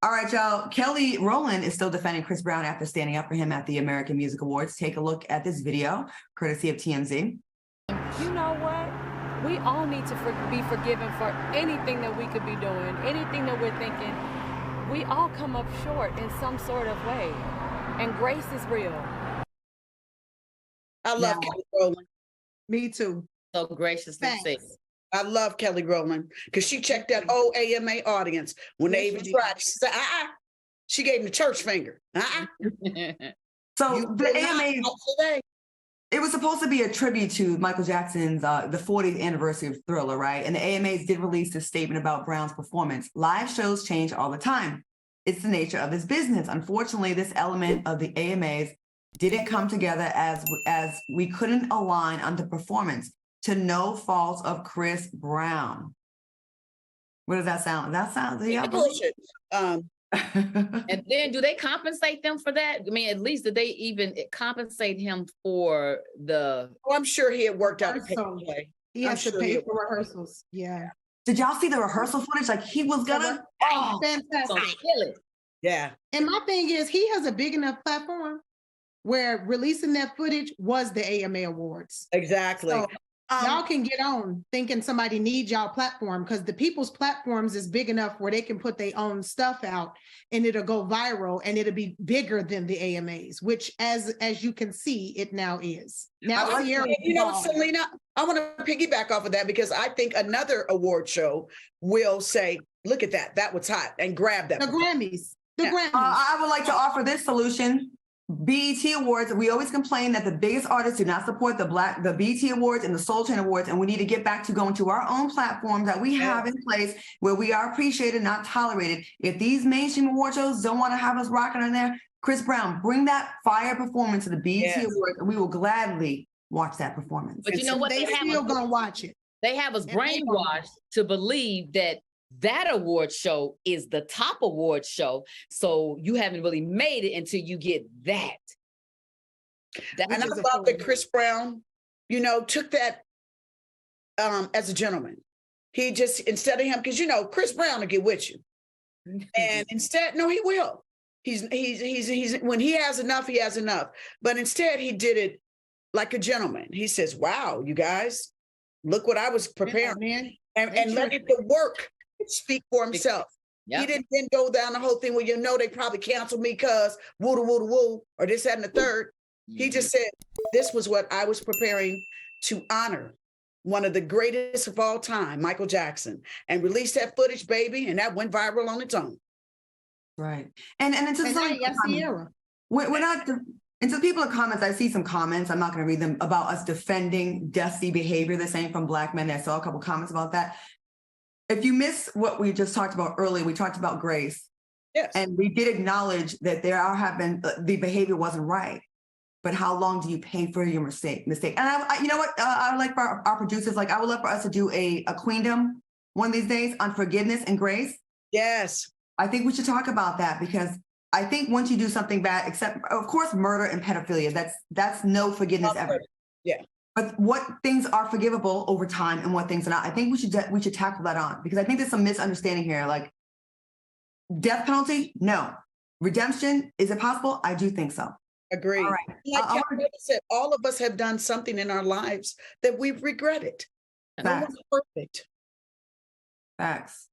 All right, y'all. Kelly Rowland is still defending Chris Brown after standing up for him at the American Music Awards. Take a look at this video, courtesy of TMZ. You know what? We all need to be forgiven for anything that we could be doing, anything that we're thinking. We all come up short in some sort of way, and grace is real. I love Kelly Rowland. Me too. So graciously said. I love Kelly Rowland because she checked that whole AMA audience when they even tried. She said, she gave him the church finger. So the AMA, it was supposed to be a tribute to Michael Jackson's the 40th anniversary of Thriller, right? And the AMAs did release a statement about Brown's performance. Live shows change all the time. It's the nature of this business. Unfortunately, this element of the AMAs didn't come together as we couldn't align on the performance. To no fault of Chris Brown. What does that sound? That sounds bullshit. And then do they compensate them for that? I mean, at least did they even compensate him for the... Oh, I'm sure he had worked out a pay. He has to pay for rehearsals. Yeah. Did y'all see the rehearsal footage? Like he was gonna... Oh, fantastic. Yeah. And my thing is, he has a big enough platform where releasing that footage was the AMA Awards. Exactly. So, y'all can get on thinking somebody needs y'all platform because the people's platforms is big enough where they can put their own stuff out and it'll go viral and it'll be bigger than the AMAs, which as you can see, it now is. Now, Selena, I want to piggyback off of that because I think another award show will say, look at that, that was hot, and grab that. The Grammys. Grammys. I would like to offer this solution. BET Awards, we always complain that the biggest artists do not support the BET Awards and the Soul Train Awards, and we need to get back to going to our own platforms that we have in place where we are appreciated, not tolerated. If these mainstream award shows don't want to have us rocking on there, Chris Brown, bring that fire performance to the BET Awards, and we will gladly watch that performance. But you know what? They still gonna watch it. They have us brainwashed to believe that award show is the top award show. So you haven't really made it until you get that. And I love that Chris Brown, took that as a gentleman. He just, instead of him, because Chris Brown will get with you. And instead, no, he will. He's when he has enough, he has enough. But instead he did it like a gentleman. He says, wow, you guys, look what I was preparing. Man. And let the work speak for himself. Yep. He didn't then go down the whole thing where they probably canceled me because woo or this, that, and the third. Mm-hmm. He just said, this was what I was preparing to honor one of the greatest of all time, Michael Jackson, and released that footage, baby, and that went viral on its own. Right. And to the people in comments, I see some comments, I'm not going to read them, about us defending dusty behavior, the same from Black men. I saw a couple comments about that. If you miss what we just talked about earlier, we talked about grace. Yes. And we did acknowledge that the behavior wasn't right. But how long do you pay for your mistake? And I you know what? I would like for our producers, I would love for us to do a queendom one of these days on forgiveness and grace. Yes. I think we should talk about that because I think once you do something bad, except of course, murder and pedophilia, that's no forgiveness ever. Yeah. But what things are forgivable over time and what things are not? I think we should tackle that on because I think there's some misunderstanding here. Like death penalty, no. Redemption, is it possible? I do think so. Agree. All right. Like Kelly said, all of us have done something in our lives that we've regretted. No one's perfect. Facts.